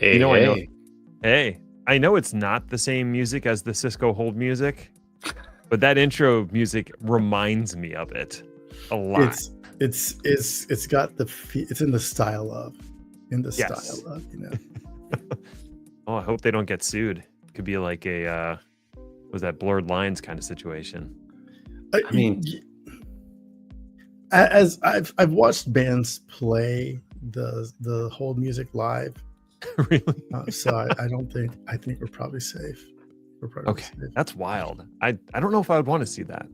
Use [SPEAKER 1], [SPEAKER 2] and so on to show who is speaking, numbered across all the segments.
[SPEAKER 1] Hey,
[SPEAKER 2] You know, I know.
[SPEAKER 1] hey.
[SPEAKER 2] Hey, I know it's not the same music as the Cisco Hold music, but that intro music reminds me of it a lot.
[SPEAKER 3] It's got it's in the style of,
[SPEAKER 2] Yes.
[SPEAKER 3] style of, you know.
[SPEAKER 2] Oh, I hope they don't get sued. It could be like a was that Blurred Lines kind of situation.
[SPEAKER 1] I mean,
[SPEAKER 3] as I've watched bands play the Hold music live.
[SPEAKER 2] Really?
[SPEAKER 3] So I think we're probably safe. We're probably
[SPEAKER 2] Okay,
[SPEAKER 3] safe.
[SPEAKER 2] that's wild. I don't know if I would want to see that.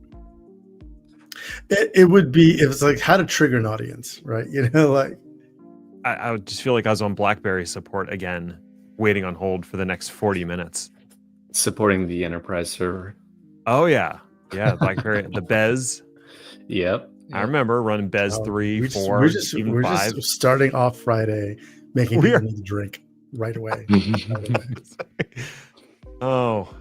[SPEAKER 3] It would be, it was like how to trigger an audience, right? You know, like
[SPEAKER 2] I would just feel like I was on BlackBerry support again, waiting on hold for the next 40 minutes.
[SPEAKER 1] supporting the enterprise server.
[SPEAKER 2] Oh yeah, BlackBerry, the Bez.
[SPEAKER 1] Yep.
[SPEAKER 2] I remember running Bez 3, 4,
[SPEAKER 3] we're
[SPEAKER 2] 5.
[SPEAKER 3] just starting off Friday, making people need to drink right away.
[SPEAKER 2] Oh,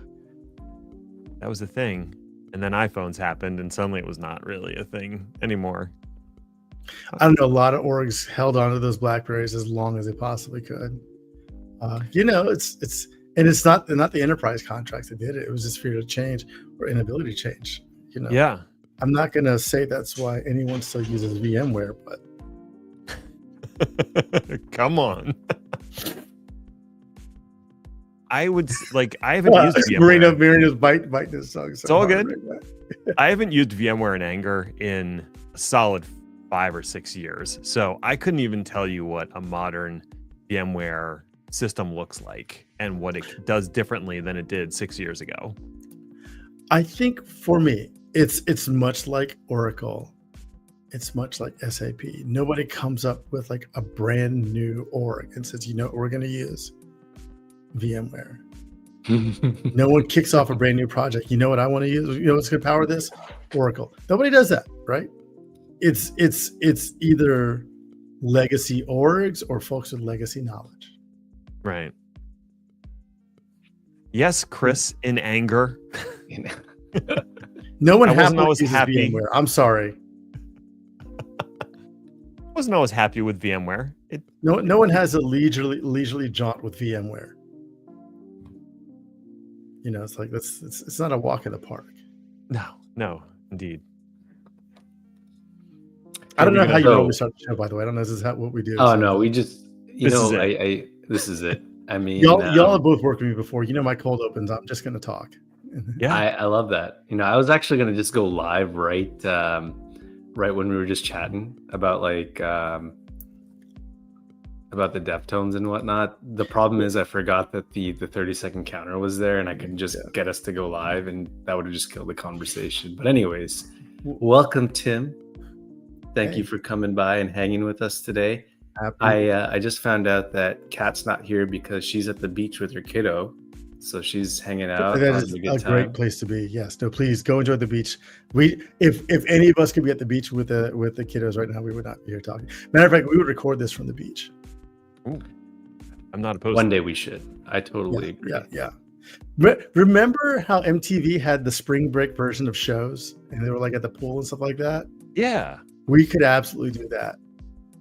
[SPEAKER 2] that was a thing. And then iPhones happened, and suddenly it was not really a thing anymore.
[SPEAKER 3] I don't know. A lot of orgs held on to those Blackberries as long as they possibly could. You know, it's not the enterprise contracts that did it. It was just fear to change or inability to change. You know.
[SPEAKER 2] Yeah.
[SPEAKER 3] I'm not gonna say that's why anyone still uses VMware, but
[SPEAKER 2] come on. I haven't used VMware.
[SPEAKER 3] Marino's biting his tongue.
[SPEAKER 2] It's all good. Right. I haven't used VMware in anger in a solid 5 or 6 years. So I couldn't even tell you what a modern VMware system looks like and what it does differently than it did 6 years ago.
[SPEAKER 3] I think for me, it's much like Oracle. It's much like SAP. Nobody comes up with like a brand new org and says, you know what we're going to use? VMware. No one kicks off a brand new project. You know what I want to use? You know what's going to power this? Oracle. Nobody does that, right? It's either legacy orgs or folks with legacy knowledge.
[SPEAKER 2] Right. Yes, Chris, in anger.
[SPEAKER 3] No one
[SPEAKER 2] wasn't always happy.
[SPEAKER 3] VMware. I'm sorry.
[SPEAKER 2] Wasn't always happy with VMware.
[SPEAKER 3] No one has a leisurely jaunt with VMware. You know, it's like it's not a walk in the park.
[SPEAKER 2] No, indeed.
[SPEAKER 3] I don't know how you normally start the show, by the way. I don't know if this is what we do.
[SPEAKER 1] Oh no, we just
[SPEAKER 2] this
[SPEAKER 1] is it. I mean,
[SPEAKER 3] y'all have both worked with me before. You know, my cold opens. I'm just gonna talk.
[SPEAKER 2] Yeah,
[SPEAKER 1] I love that. You know, I was actually gonna just go live right when we were just chatting about about the Deftones and whatnot. The problem is I forgot that the 30-second counter was there, and I couldn't just get us to go live, and that would have just killed the conversation. But anyways, welcome, Tim. Thank you for coming by and hanging with us today. I just found out that Kat's not here because she's at the beach with her kiddo. So she's hanging out.
[SPEAKER 3] That is a great place to be. Yes. No, please go enjoy the beach. If any of us could be at the beach with the kiddos right now, we would not be here talking. Matter of fact, we would record this from the beach.
[SPEAKER 2] Ooh. I'm not opposed.
[SPEAKER 1] One day we should. I totally agree.
[SPEAKER 3] Yeah. Remember how MTV had the spring break version of shows and they were like at the pool and stuff like that?
[SPEAKER 2] Yeah.
[SPEAKER 3] We could absolutely do that.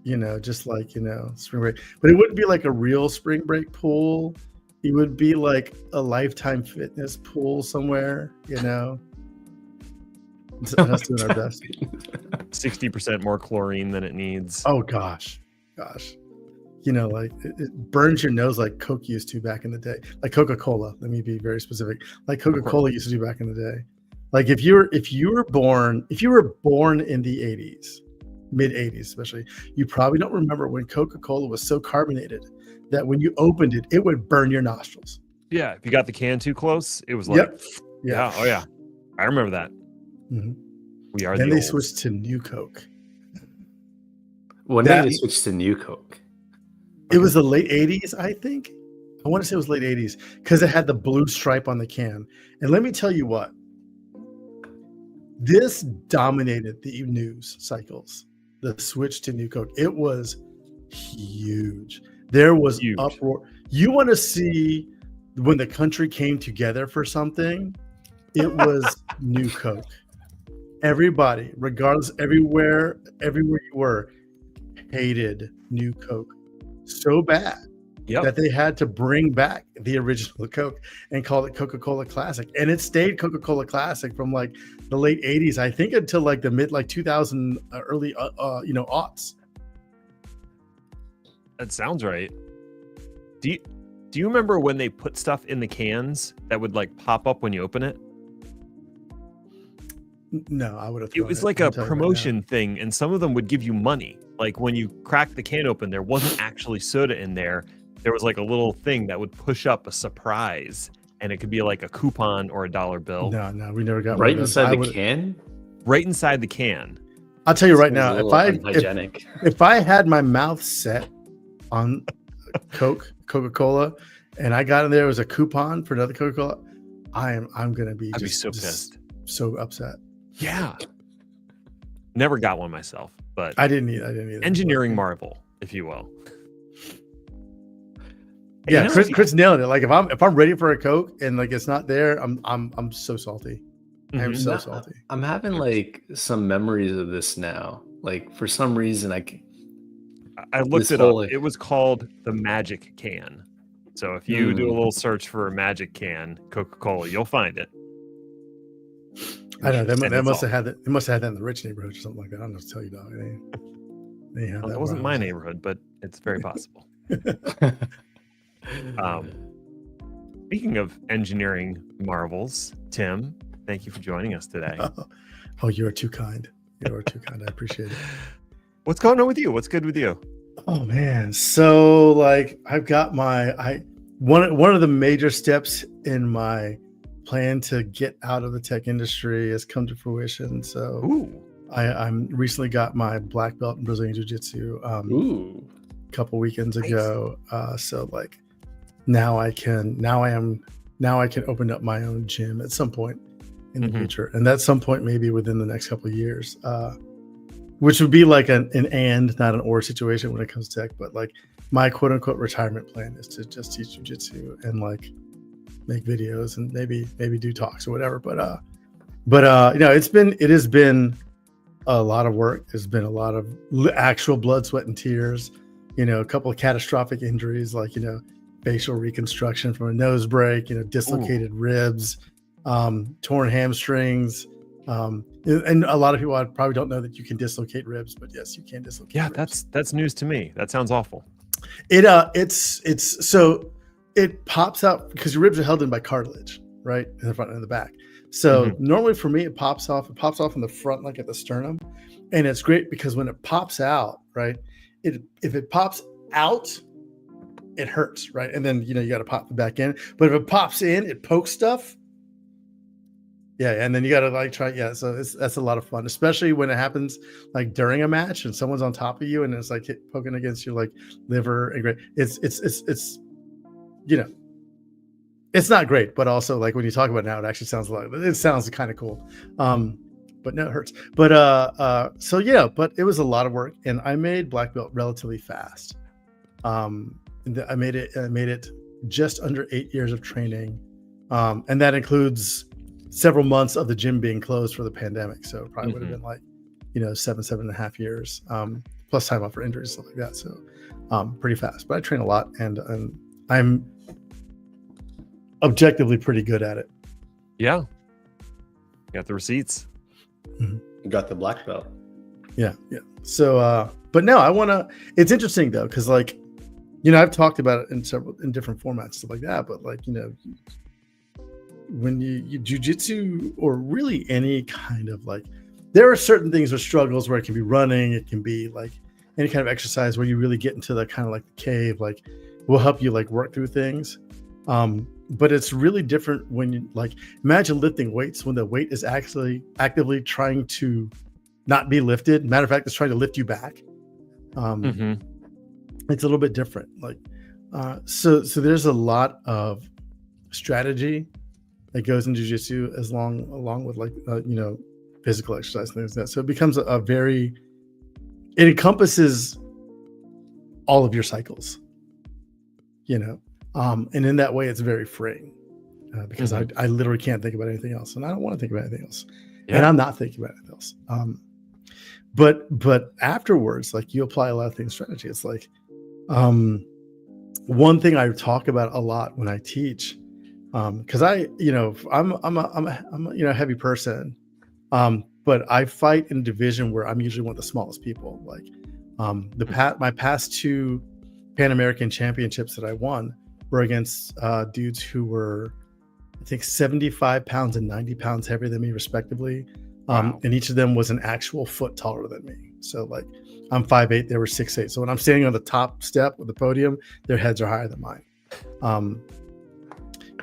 [SPEAKER 3] You know, just like, you know, spring break. But it wouldn't be like a real spring break pool. It would be like a Lifetime Fitness pool somewhere, you know. Us doing our best.
[SPEAKER 2] 60% more chlorine than it needs.
[SPEAKER 3] Oh gosh. You know, like it burns your nose like Coke used to back in the day. Like Coca-Cola. Let me be very specific. Like Coca-Cola used to do back in the day. Like if you were born in the 80s, mid 80s especially, you probably don't remember when Coca-Cola was so carbonated that when you opened it, it would burn your nostrils.
[SPEAKER 2] Yeah, if you got the can too close, it was like, yeah. Oh yeah, I remember that.
[SPEAKER 3] Mm-hmm.
[SPEAKER 2] We are.
[SPEAKER 3] Then they switched to New Coke.
[SPEAKER 1] When did they switch to New Coke?
[SPEAKER 3] It was the late 80s, I think. I want to say it was late 80s because it had the blue stripe on the can. And let me tell you what, this dominated the news cycles. The switch to New Coke. It was huge. There was uproar. You want to see when the country came together for something? It was New Coke. Everybody, regardless, everywhere you were, hated New Coke so bad that they had to bring back the original Coke and call it Coca-Cola Classic. And it stayed Coca-Cola Classic from like the late 80s, I think, until like the mid 2000 early aughts.
[SPEAKER 2] That sounds right. Do you remember when they put stuff in the cans that would like pop up when you open it?
[SPEAKER 3] No, I would have.
[SPEAKER 2] It was like a promotion thing, and some of them would give you money. Like when you crack the can open, there wasn't actually soda in there. There was like a little thing that would push up a surprise, and it could be like a coupon or a $1 bill.
[SPEAKER 3] No, we never got
[SPEAKER 1] right inside the can.
[SPEAKER 2] Right inside the can.
[SPEAKER 3] I'll tell you right now,
[SPEAKER 1] unhygienic.
[SPEAKER 3] if I had my mouth set on Coca-Cola, and I got in there was a coupon for another Coca-Cola, I'm gonna be
[SPEAKER 2] I'd be so pissed,
[SPEAKER 3] so upset.
[SPEAKER 2] Yeah. Never got one myself, but
[SPEAKER 3] I didn't either.
[SPEAKER 2] Engineering marvel, if you will.
[SPEAKER 3] Yeah, Chris nailed it. Like if I'm ready for a Coke and like it's not there, I'm so salty. I'm so salty.
[SPEAKER 1] I'm having like some memories of this now. Like for some reason
[SPEAKER 2] I looked it up. It was called the Magic Can. So if you do a little search for a Magic Can Coca-Cola, you'll find it.
[SPEAKER 3] I know they must have had that. They must have had that in the rich neighborhood or something like that. I don't know what to tell you, dog.
[SPEAKER 2] That wasn't my neighborhood, but it's very possible. Speaking of engineering marvels, Tim, thank you for joining us today.
[SPEAKER 3] Oh, you are too kind. You are too kind. I appreciate it.
[SPEAKER 2] What's going on with you? What's good with you?
[SPEAKER 3] Oh man, so like I've got one of the major steps in my plan to get out of the tech industry has come to fruition. So I'm recently got my black belt in Brazilian Jiu Jitsu a couple weekends ago. So like now I can open up my own gym at some point in the future, and at some point maybe within the next couple of years, which would be like an and, not an or situation when it comes to tech. But like my quote unquote retirement plan is to just teach jiu-jitsu and like make videos and maybe do talks or whatever. But it has been a lot of work. There's been a lot of actual blood, sweat, and tears. A couple of catastrophic injuries, like facial reconstruction from a nose break. Dislocated ribs, torn hamstrings. And a lot of people probably don't know that you can dislocate ribs, but yes, you can dislocate ribs.
[SPEAKER 2] That's news to me. That sounds awful.
[SPEAKER 3] It pops out because your ribs are held in by cartilage, right, in the front and in the back. So normally for me, it pops off in the front, like at the sternum, and it's great because when it pops out, right, if it pops out, it hurts, right, and then you got to pop it back in. But if it pops in, it pokes stuff. Yeah, and then you got to like try. Yeah, so that's a lot of fun, especially when it happens like during a match and someone's on top of you and it's like poking against your like liver and great. It's it's not great, but also like when you talk about it now, it actually sounds kind of cool. But no, it hurts. But but it was a lot of work, and I made black belt relatively fast. I made it just under 8 years of training, and that includes several months of the gym being closed for the pandemic. So it probably would have been like, 7.5 years, plus time off for injuries, stuff like that. So pretty fast, but I train a lot, and I'm objectively pretty good at it.
[SPEAKER 2] Yeah. Got the receipts.
[SPEAKER 1] You got the black belt.
[SPEAKER 3] Yeah. So, but no, it's interesting though. Cause like, I've talked about it in different formats, stuff like that, but like, when you jiu-jitsu or really any kind of like, there are certain things or struggles where it can be running, it can be like any kind of exercise where you really get into the kind of like the cave, like will help you like work through things. But it's really different when you like imagine lifting weights when the weight is actually actively trying to not be lifted. Matter of fact, it's trying to lift you back. It's a little bit different. Like, so there's a lot of strategy that goes into jiu-jitsu along with like, physical exercise and things like that. So it becomes it encompasses all of your cycles, and in that way, it's very freeing because I literally can't think about anything else, and I don't want to think about anything else, and I'm not thinking about anything else. But afterwards, like you apply a lot of things strategy. It's like, one thing I talk about a lot when I teach, because I'm a heavy person, but I fight in a division where I'm usually one of the smallest people. Like my past two Pan American championships that I won were against dudes who were, I think, 75 pounds and 90 pounds heavier than me, respectively.
[SPEAKER 2] Wow.
[SPEAKER 3] And each of them was an actual foot taller than me. So like I'm 5'8", they were 6'8". So when I'm standing on the top step of the podium, their heads are higher than mine.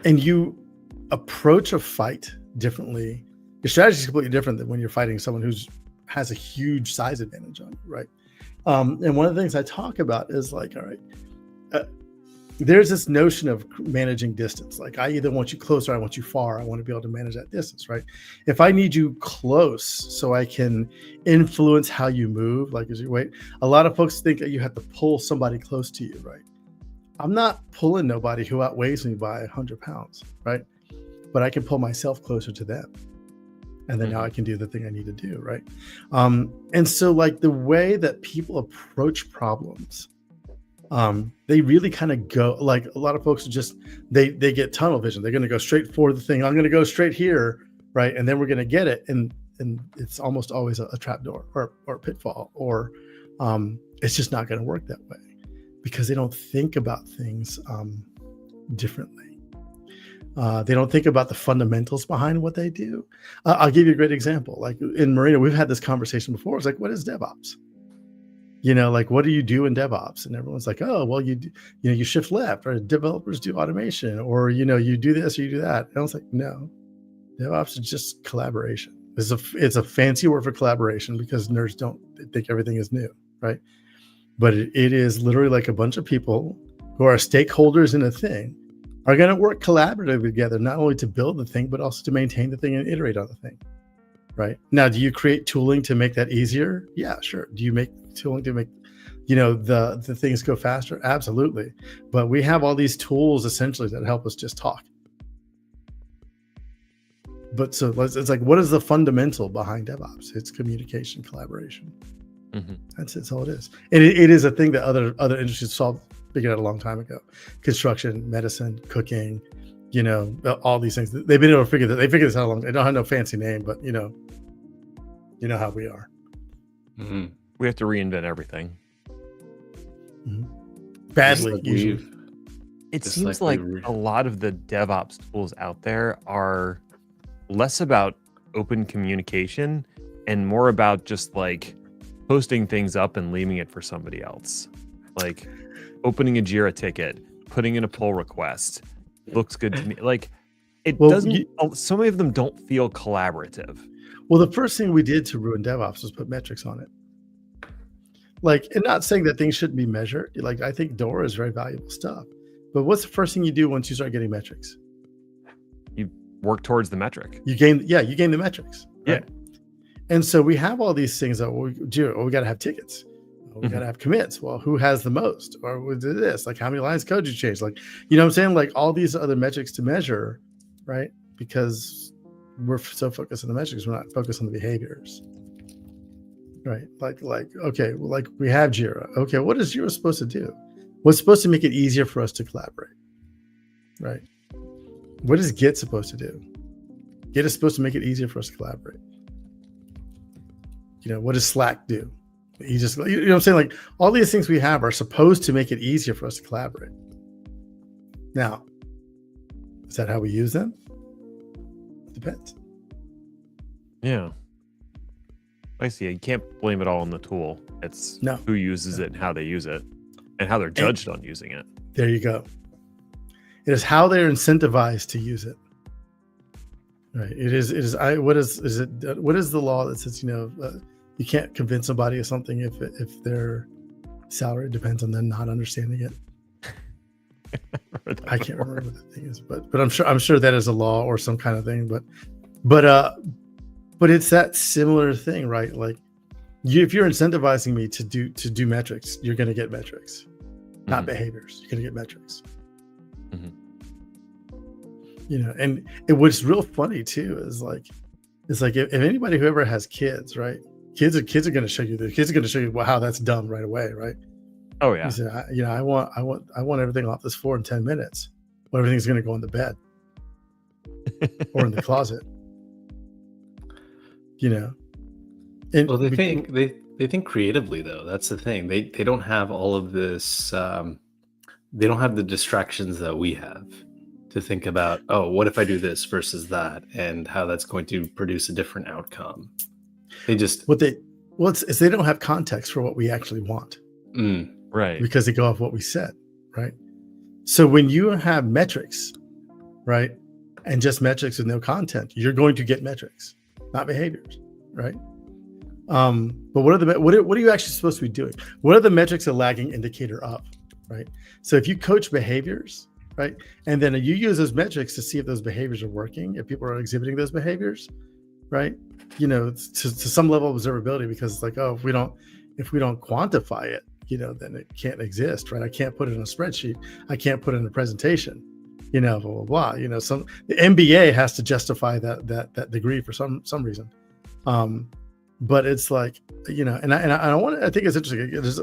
[SPEAKER 3] And you approach a fight differently. Your strategy is completely different than when you're fighting someone who has a huge size advantage on you, right? And one of the things I talk about is like, all right, there's this notion of managing distance. Like I either want you close or I want you far. I want to be able to manage that distance, right? If I need you close so I can influence how you move, like as you wait, a lot of folks think that you have to pull somebody close to you, right? I'm not pulling nobody who outweighs me by 100 pounds, right? But I can pull myself closer to them. And then now I can do the thing I need to do, right? And so like the way that people approach problems, they really kind of go, like a lot of folks are just, they get tunnel vision. They're going to go straight for the thing. I'm going to go straight here, right? And then we're going to get it. And it's almost always a trap door or a pitfall, or it's just not going to work that way because they don't think about things differently. They don't think about the fundamentals behind what they do. I'll give you a great example. Like in Marino, we've had this conversation before. It's like, what is DevOps? Like, what do you do in DevOps? And everyone's like, oh, well, you shift left, or developers do automation, or, you do this or you do that. And I was like, no, DevOps is just collaboration. It's a fancy word for collaboration because nerds don't think everything is new, right? But it is literally like a bunch of people who are stakeholders in a thing are going to work collaboratively together, not only to build the thing, but also to maintain the thing and iterate on the thing, right? Now, do you create tooling to make that easier? Yeah, sure. Do you make tooling to make, the things go faster? Absolutely. But we have all these tools essentially that help us just talk. But so it's like, what is the fundamental behind DevOps? It's communication, collaboration. Mm-hmm. That's all it is. And it is a thing that other industries figured out a long time ago. Construction, medicine, cooking, all these things. They've been able to figure that. They figured this out a long time. They don't have no fancy name, but you know how we are.
[SPEAKER 2] Mm-hmm. We have to reinvent everything.
[SPEAKER 3] Mm-hmm. Badly, usually.
[SPEAKER 2] It seems like a lot of the DevOps tools out there are less about open communication and more about just like posting things up and leaving it for somebody else. Like opening a Jira ticket, putting in a pull request. Looks good to me. Like so many of them don't feel collaborative.
[SPEAKER 3] Well, the first thing we did to ruin DevOps was put metrics on it. Like, and not saying that things shouldn't be measured. Like, I think DORA is very valuable stuff. But what's the first thing you do once you start getting metrics?
[SPEAKER 2] You work towards the metric.
[SPEAKER 3] You gain the metrics. Right? Yeah. And so we have all these things that we do. We got to have tickets. We got to have commits. Well, who has the most? Or we did this? Like, how many lines of code you change? Like, what I'm saying? Like, all these other metrics to measure, right? Because we're so focused on the metrics, we're not focused on the behaviors, right? Like, okay, well, like we have Jira. Okay, what is Jira supposed to do? What's supposed to make it easier for us to collaborate, right? What is Git supposed to do? Git is supposed to make it easier for us to collaborate. What does Slack do? You just, what I'm saying? Like, all these things we have are supposed to make it easier for us to collaborate. Now, is that how we use them? Depends.
[SPEAKER 2] Yeah. I see. You can't blame it all on the tool. It's who uses it and how they use it and how they're judged on using it.
[SPEAKER 3] There you go. It is how they're incentivized to use it. Right. What is the law that says, you can't convince somebody of something if their salary depends on them not understanding it? I can't remember what the thing is, but I'm sure that is a law or some kind of thing. But it's that similar thing, right? Like, if you're incentivizing me to do metrics, you're going to get metrics, not behaviors. You're going to get metrics. Mm-hmm. And what's real funny too is like, if anybody who ever has kids, right? Kids are going to show you how that's dumb right away, right?
[SPEAKER 2] Oh
[SPEAKER 3] He
[SPEAKER 2] yeah.
[SPEAKER 3] said, I want everything off this floor in 10 minutes. But everything's going to go in the bed or in the closet, And
[SPEAKER 1] Well, they think creatively though. That's the thing. They don't have all of this. They don't have the distractions that we have to think about. Oh, what if I do this versus that, and how that's going to produce a different outcome. They just
[SPEAKER 3] it's they don't have context for what we actually want,
[SPEAKER 2] right.
[SPEAKER 3] because they go off what we said, right? So when you have metrics, right, and just metrics with no content, you're going to get metrics, not behaviors, right? But what are you actually supposed to be doing? What are the metrics a lagging indicator of, right? So if you coach behaviors, right, and then you use those metrics to see if those behaviors are working, if people are exhibiting those behaviors, right, to some level of observability, because it's like, oh, if we don't quantify it, then it can't exist, right? I can't put it in a spreadsheet. I can't put it in a presentation, blah, blah, blah. The MBA has to justify that degree for some reason. But it's like, I think it's interesting. There's,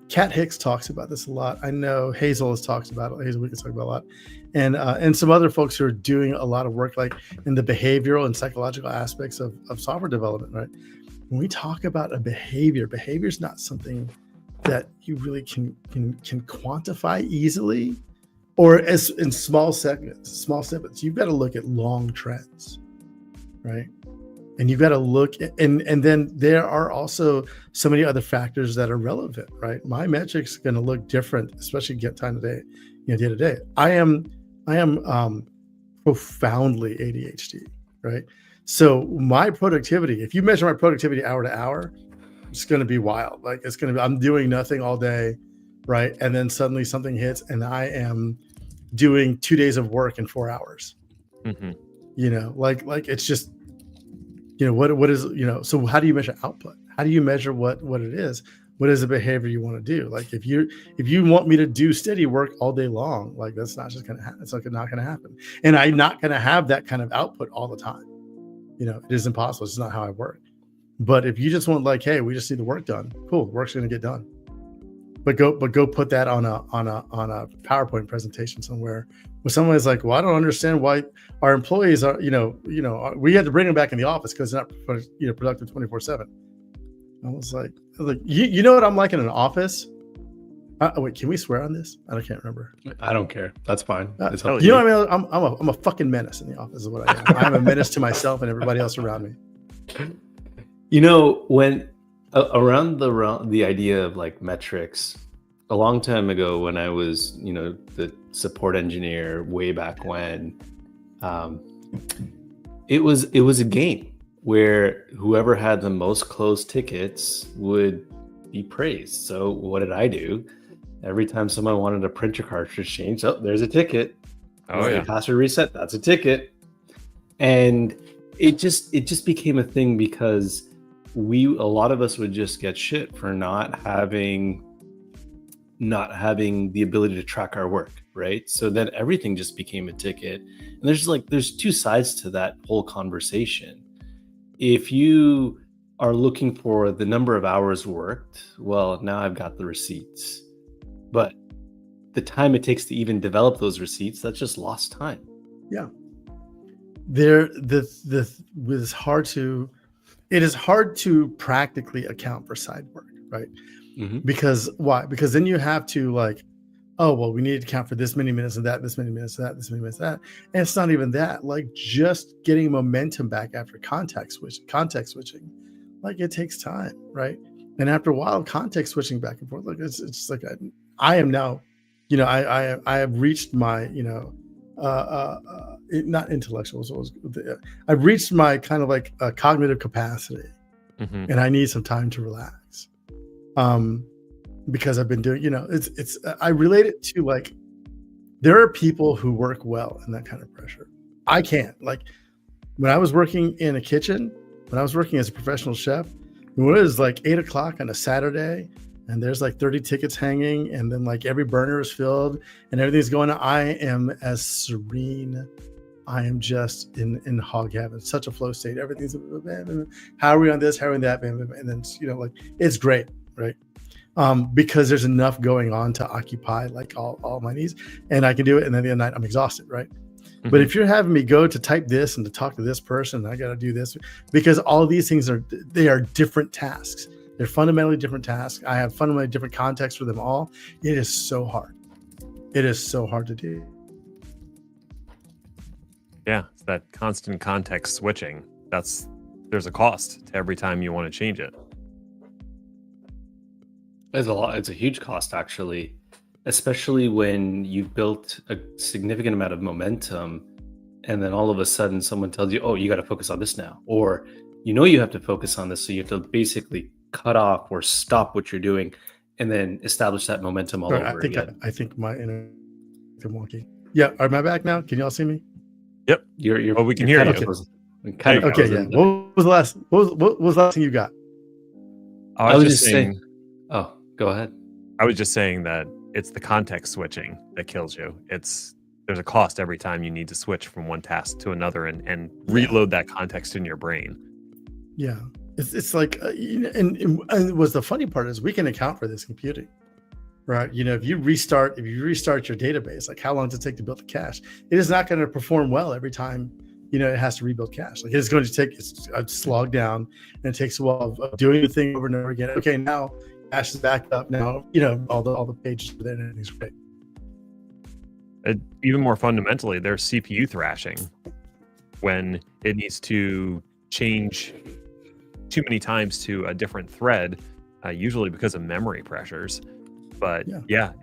[SPEAKER 3] Kat Hicks talks about this a lot. I know Hazel has talked about it. Hazel Week has talked about it a lot. And some other folks who are doing a lot of work, like in the behavioral and psychological aspects of software development, right? When we talk about a behavior is not something that you really can quantify easily, or as in small segments. You've got to look at long trends, right? And you've got to look, and then there are also so many other factors that are relevant, right? My metrics are going to look different, especially day to day. I am profoundly ADHD, right? So my productivity, if you measure my productivity hour to hour, it's going to be wild. Like I'm doing nothing all day, right? And then suddenly something hits, and I am doing 2 days of work in 4 hours. Like it's just. What is, so how do you measure output? How do you measure what it is? What is the behavior you want to do? Like if you want me to do steady work all day long, like that's not just going to happen. It's like not going to happen. And I'm not going to have that kind of output all the time. It is impossible. It's not how I work. But if you just want, like, hey, we just need the work done. Cool. The work's going to get done. But go put that on a PowerPoint presentation somewhere where someone is like, well, I don't understand why our employees are, we had to bring them back in the office because they're not productive 24/7. I was like, you know what I'm like in an office? Wait, can we swear on this? I can't remember.
[SPEAKER 1] I don't care. That's fine.
[SPEAKER 3] What I mean? I'm a fucking menace in the office is what I am. I'm a menace to myself and everybody else around me.
[SPEAKER 1] When around the idea of like metrics, a long time ago when I was, the support engineer way back when, it was a game where whoever had the most closed tickets would be praised. So what did I do? Every time someone wanted a printer cartridge changed, oh, there's a ticket.
[SPEAKER 2] Oh yeah.
[SPEAKER 1] Password reset, that's a ticket. And it just became a thing because a lot of us would just get shit for not having the ability to track our work, right? So then everything just became a ticket. And there's two sides to that whole conversation. If you are looking for the number of hours worked, well, now I've got the receipts. But the time it takes to even develop those receipts, that's just lost time.
[SPEAKER 3] Yeah. It is hard to practically account for side work, right? Mm-hmm. Because why? Because then you have to like, oh, well, we need to count for this many minutes of that, this many minutes of that, this many minutes of that. And it's not even that. Like just getting momentum back after context switching, like it takes time, right? And after a while, context switching back and forth, like it's just like I am now, I have reached my, not intellectual. So I've reached my kind of like cognitive capacity, and I need some time to relax. Because I've been doing, I relate it to like, there are people who work well in that kind of pressure. I can't. Like when I was working in a kitchen, when I was working as a professional chef, it was like 8 o'clock on a Saturday and there's like 30 tickets hanging and then like every burner is filled and everything's going on. I am as serene. I am just in hog heaven, such a flow state. Everything's, how are we on this? How are we on that? And then, like, it's great, right? because there's enough going on to occupy like all my needs, and I can do it. And then the other night I'm exhausted, right?
[SPEAKER 2] Mm-hmm.
[SPEAKER 3] But if you're having me go to type this and to talk to this person, I got to do this, because all these things are different tasks. They're fundamentally different tasks. I have fundamentally different contexts for them all. It is so hard. It is so hard to do.
[SPEAKER 2] Yeah, it's that constant context switching. There's a cost to every time you want to change it.
[SPEAKER 1] It's a lot. It's a huge cost, actually, especially when you've built a significant amount of momentum, and then all of a sudden someone tells you, "Oh, you got to focus on this now," or you have to focus on this, so you have to basically cut off or stop what you're doing, and then establish that momentum all over again.
[SPEAKER 3] I think my internet is wonky. Yeah, am I back now? Can y'all see me?
[SPEAKER 2] Yep.
[SPEAKER 1] You're
[SPEAKER 2] we can hear you.
[SPEAKER 3] Okay, yeah. What was the last? What was the last thing you got?
[SPEAKER 2] I was just saying.
[SPEAKER 1] Oh, go ahead.
[SPEAKER 2] I was just saying that it's the context switching that kills you. There's a cost every time you need to switch from one task to another and reload that context in your brain.
[SPEAKER 3] Yeah, it's like, and what's the funny part is we can account for this computing, right? If you restart your database, like how long does it take to build the cache? It is not going to perform well every time. It has to rebuild cache. Like it's going to take a slog down, and it takes a while of doing the thing over and over again. Okay, now cache is back up. Now all the pages are there and everything's great.
[SPEAKER 2] Even more fundamentally, there's CPU thrashing when it needs to change too many times to a different thread, usually because of memory pressures. But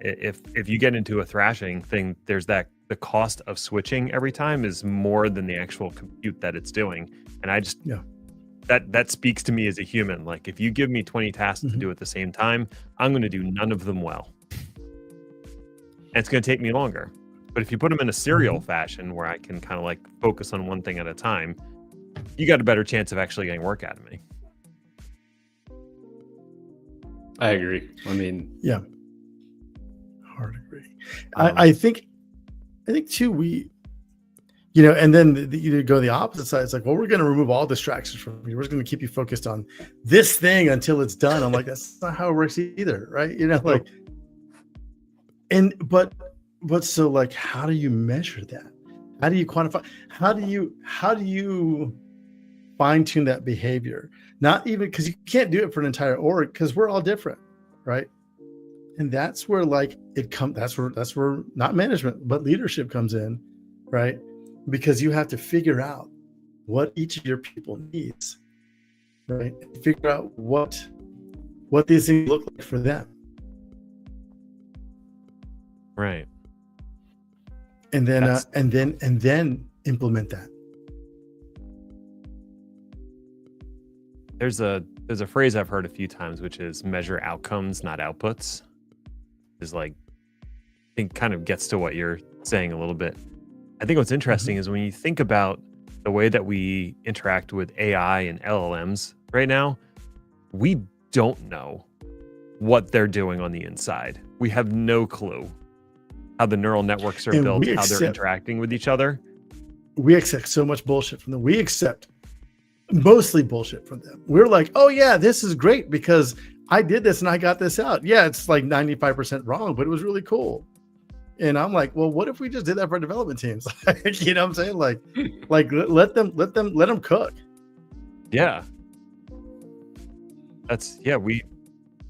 [SPEAKER 2] if you get into a thrashing thing, there's the cost of switching every time is more than the actual compute that it's doing. And I just that speaks to me as a human. Like if you give me 20 tasks to do at the same time, I'm going to do none of them well, and it's going to take me longer. But if you put them in a serial fashion where I can kind of like focus on one thing at a time, you got a better chance of actually getting work out of me.
[SPEAKER 1] I agree. I mean,
[SPEAKER 3] yeah, hard agree. I think too, we, and then you go the opposite side. It's like, well, we're going to remove all distractions from you. We're just going to keep you focused on this thing until it's done. I'm like, that's not how it works either, right? But so like, how do you measure that? How do you quantify? How do you fine tune that behavior? Not even, because you can't do it for an entire org, because we're all different, right? And that's where like that's where not management but leadership comes in, right? Because you have to figure out what each of your people needs, right? And figure out what these things look like for them,
[SPEAKER 2] right?
[SPEAKER 3] And then and then implement that.
[SPEAKER 2] There's a phrase I've heard a few times, which is measure outcomes, not outputs. Is like, I think kind of gets to what you're saying a little bit. I think what's interesting is when you think about the way that we interact with AI and LLMs right now, we don't know what they're doing on the inside. We have no clue how the neural networks are built, how they're interacting with each other.
[SPEAKER 3] We accept so much bullshit from them. We accept mostly bullshit from them. We're like, oh yeah, this is great because I did this and I got this out. Yeah, it's like 95% wrong, but it was really cool. And I'm like, well, what if we just did that for development teams? You know what I'm saying? Like let them cook.
[SPEAKER 2] Yeah. But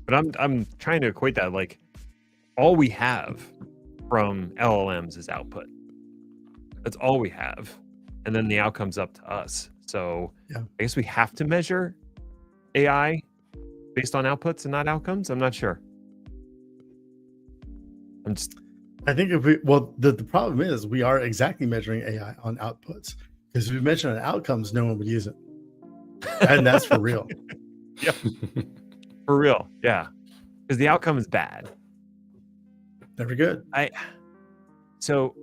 [SPEAKER 2] I'm trying to equate that, like all we have from LLMs is output. That's all we have. And then the outcome's up to us. So I guess we have to measure AI based on outputs and not outcomes. I'm not sure.
[SPEAKER 3] I think the problem is we are exactly measuring AI on outputs, because if we measure on outcomes, no one would use it. And that's for real.
[SPEAKER 2] Yeah. For real. Yeah. Because the outcome is bad.
[SPEAKER 3] Never good.
[SPEAKER 2] So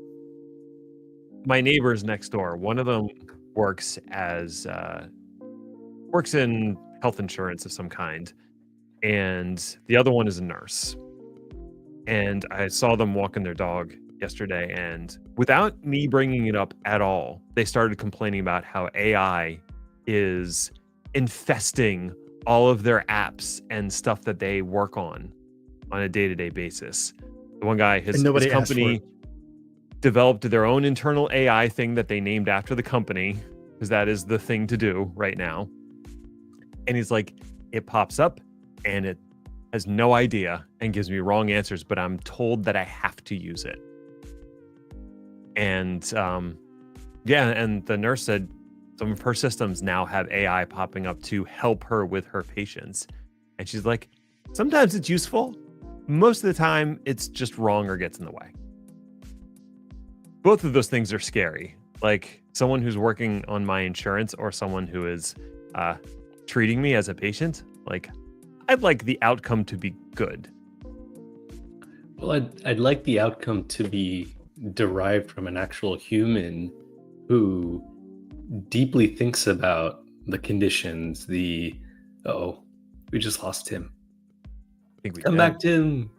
[SPEAKER 2] my neighbors next door, one of them works in health insurance of some kind, and the other one is a nurse. And I saw them walking their dog yesterday, and without me bringing it up at all, they started complaining about how AI is infesting all of their apps and stuff that they work on on a day-to-day basis. The one guy, his
[SPEAKER 3] nobody asked for
[SPEAKER 2] company
[SPEAKER 3] it.
[SPEAKER 2] developed their own internal AI thing that they named after the company, because that is the thing to do right now. And he's like, it pops up and it has no idea and gives me wrong answers, but I'm told that I have to use it. And and the nurse said some of her systems now have AI popping up to help her with her patients. And she's like, sometimes it's useful. Most of the time, it's just wrong or gets in the way. Both of those things are scary. Like someone who's working on my insurance or someone who is treating me as a patient, like I'd like the outcome to be good.
[SPEAKER 1] Well, I'd like the outcome to be derived from an actual human who deeply thinks about the conditions, we just lost Tim.
[SPEAKER 2] I think we
[SPEAKER 1] Come
[SPEAKER 2] did.
[SPEAKER 1] back, Tim.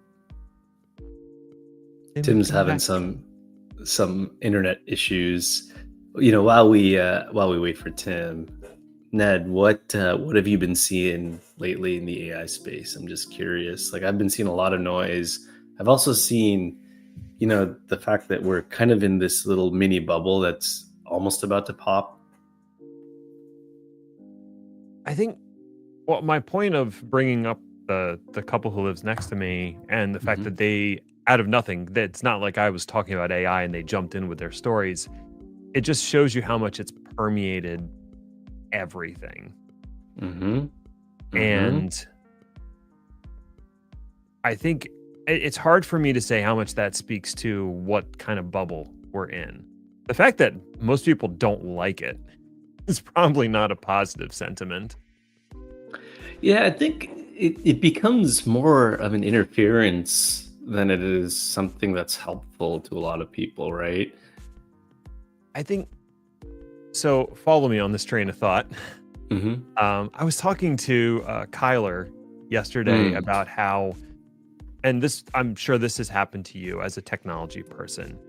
[SPEAKER 1] Tim's
[SPEAKER 2] come
[SPEAKER 1] having
[SPEAKER 2] back.
[SPEAKER 1] some internet issues. While we wait for Tim, Ned, what have you been seeing lately in the AI space? I'm just curious. Like I've been seeing a lot of noise. I've also seen, the fact that we're kind of in this little mini bubble that's almost about to pop.
[SPEAKER 2] I think, well, my point of bringing up the couple who lives next to me and the fact that they, out of nothing, that's not like I was talking about AI and they jumped in with their stories. It just shows you how much it's permeated everything. And I think it's hard for me to say how much that speaks to what kind of bubble we're in. The fact that most people don't like it is probably not a positive sentiment.
[SPEAKER 1] Yeah, I think it becomes more of an interference than it is something that's helpful to a lot of people, right?
[SPEAKER 2] I think so. Follow me on this train of thought. I was talking to Kyler yesterday about how, and this, I'm sure this has happened to you as a technology person.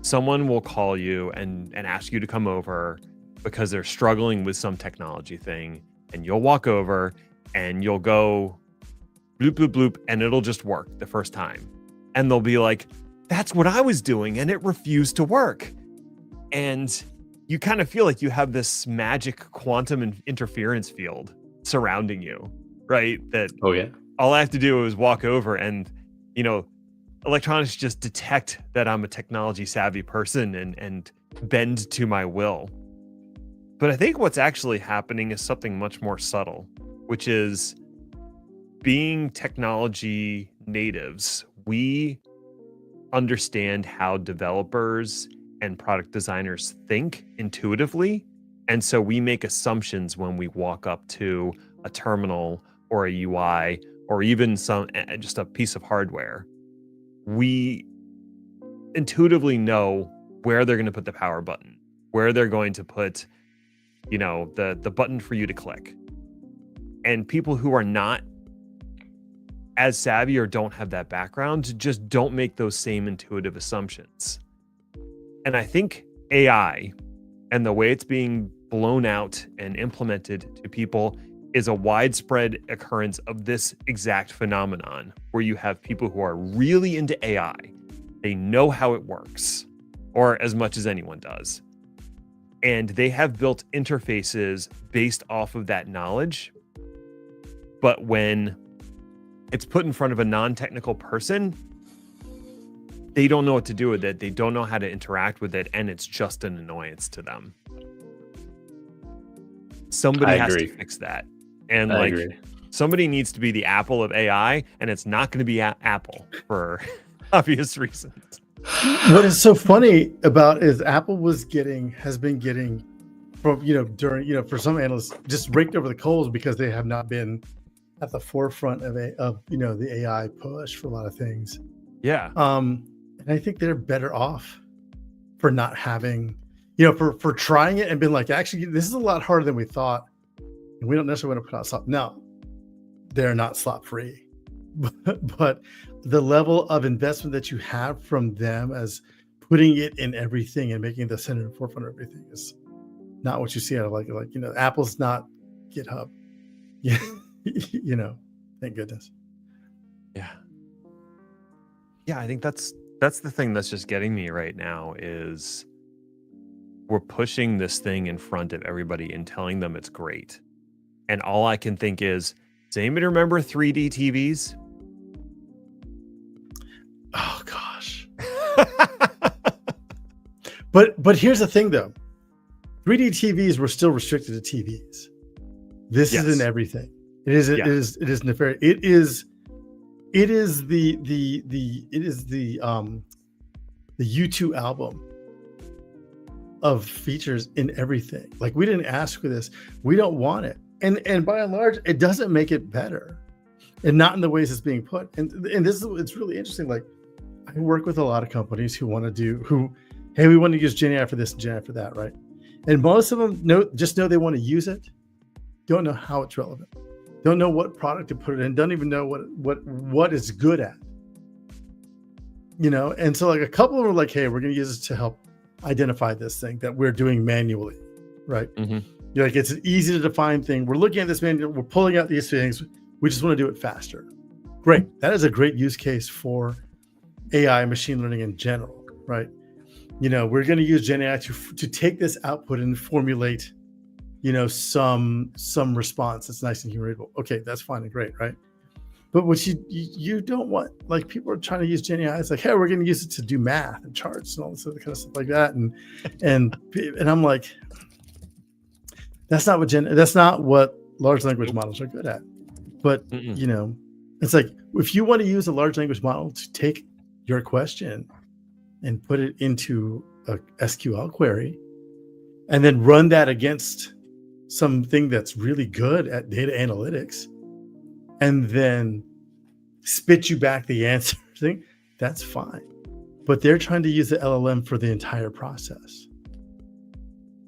[SPEAKER 2] Someone will call you and ask you to come over because they're struggling with some technology thing, and you'll walk over and you'll go bloop, bloop, bloop, and it'll just work the first time. And they'll be like, that's what I was doing, and it refused to work. And you kind of feel like you have this magic quantum interference field surrounding you, right? That all I have to do is walk over and, electronics just detect that I'm a technology savvy person and bend to my will. But I think what's actually happening is something much more subtle, which is being technology natives. We understand how developers and product designers think intuitively. And so we make assumptions when we walk up to a terminal or a UI or even just a piece of hardware. We intuitively know where they're going to put the power button, where they're going to put, the button for you to click. And people who are not as savvy or don't have that background just don't make those same intuitive assumptions. And I think AI and the way it's being blown out and implemented to people is a widespread occurrence of this exact phenomenon, where you have people who are really into AI. They know how it works, or as much as anyone does. And they have built interfaces based off of that knowledge. But when it's put in front of a non-technical person, they don't know what to do with it. They don't know how to interact with it, and it's just an annoyance to them. Somebody has to fix that. And somebody needs to be the Apple of AI, and it's not going to be Apple for obvious reasons.
[SPEAKER 3] What is so funny about is Apple has been getting from, during, for some analysts just raked over the coals because they have not been at the forefront of the AI push for a lot of things.
[SPEAKER 2] Yeah.
[SPEAKER 3] And I think they're better off for not having, for trying it and been like, actually, this is a lot harder than we thought. And we don't necessarily want to put out slop. No, they're not slop free. But the level of investment that you have from them as putting it in everything and making the center and forefront of everything is not what you see out of Apple's not GitHub. Yeah. Thank goodness.
[SPEAKER 2] Yeah. Yeah, I think that's the thing that's just getting me right now is we're pushing this thing in front of everybody and telling them it's great. And all I can think is, does anybody remember 3D TVs?
[SPEAKER 3] Oh gosh. But here's the thing though. 3D TVs were still restricted to TVs. This is in everything. It is nefarious. It is the U2 album of features in everything. Like, we didn't ask for this. We don't want it. And by and large, it doesn't make it better. And not in the ways it's being put. And this is, it's really interesting. Like, I work with a lot of companies who want to do, hey, we want to use GenAI for this and GenAI for that, right? And most of them just know they want to use it, don't know how it's relevant, don't know what product to put it in, don't even know what it's good at. You know, and so like a couple of them are like, hey, we're going to use it to help identify this thing that we're doing manually, right?
[SPEAKER 2] Mm-hmm.
[SPEAKER 3] You're like, it's an easy to define thing. We're looking at this manual, we're pulling out these things. We just want to do it faster. Great. That is a great use case for AI, machine learning in general, right? You know, we're going to use GenAI to take this output and formulate, you know, some response that's nice and human readable. Okay, that's fine and great, right? But what you don't want, like, people are trying to use GenAI. It's like, hey, we're going to use it to do math and charts and all this other kind of stuff like that. And I'm like, that's not what large language models are good at. But you know, it's like, if you want to use a large language model to take your question and put it into a SQL query and then run that against something that's really good at data analytics and then spit you back the answer thing, that's fine. But they're trying to use the LLM for the entire process,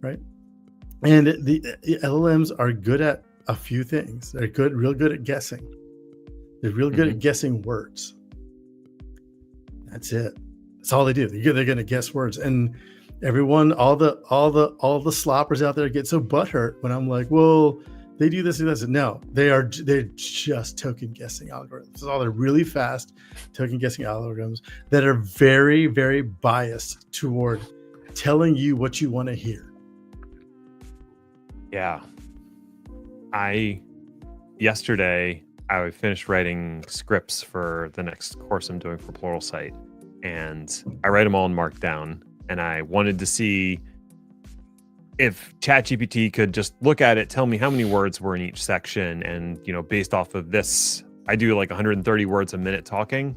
[SPEAKER 3] right? And the LLMs are good at a few things. They're real good at guessing. They're real good at guessing words. That's it. That's all they do. They're going to guess words. And everyone, all the sloppers out there get so butthurt when I'm like, well, they do this and this. No, they're just token guessing algorithms. So all they're really fast token guessing algorithms that are very, very biased toward telling you what you want to hear.
[SPEAKER 2] Yeah. Yesterday I finished writing scripts for the next course I'm doing for Pluralsight, and I write them all in Markdown, and I wanted to see if ChatGPT could just look at it, tell me how many words were in each section, and, you know, based off of this, I do like 130 words a minute talking.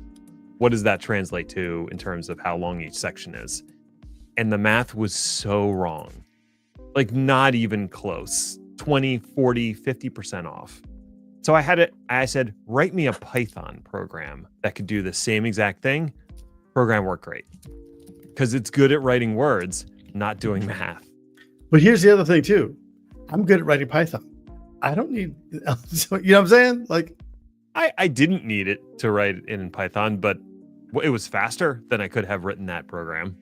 [SPEAKER 2] What does that translate to in terms of how long each section is? And the math was so wrong. Like, not even close. 20, 40, 50% off. So I said, write me a Python program that could do the same exact thing. Program worked great. Because it's good at writing words, not doing math.
[SPEAKER 3] But here's the other thing too. I'm good at writing Python. I don't need, you know what I'm saying? Like,
[SPEAKER 2] I didn't need it to write it in Python, but it was faster than I could have written that program.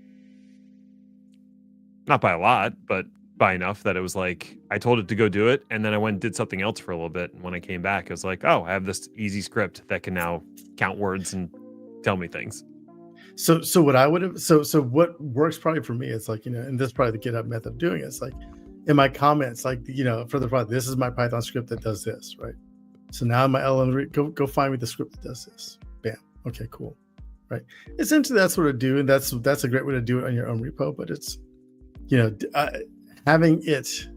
[SPEAKER 2] Not by a lot, but by enough that it was like, I told it to go do it, and then I went and did something else for a little bit. And when I came back, it was like, oh, I have this easy script that can now count words and tell me things.
[SPEAKER 3] So what I would have, so what works probably for me is like, you know, and this is probably the GitHub method of doing it. It's like in my comments, like, you know, for the product, this is my Python script that does this, right? So now in my LLM, go find me the script that does this. Bam. Okay, cool. Right. Essentially, that's what I do, and that's a great way to do it on your own repo. But it's, you know, having it,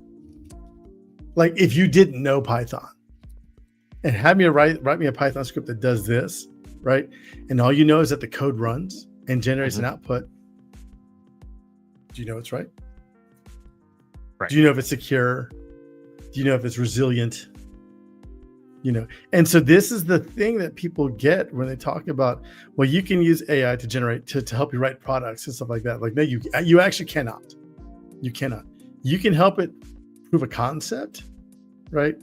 [SPEAKER 3] like, if you didn't know Python and have me write me a Python script that does this, right? And all you know is that the code runs and generates an output. Do you know it's right?
[SPEAKER 2] Right.
[SPEAKER 3] Do you know if it's secure? Do you know if it's resilient? You know, and so this is the thing that people get when they talk about, well, you can use AI to generate to help you write products and stuff like that. Like, no, you actually cannot. You cannot. You can help it prove a concept, right?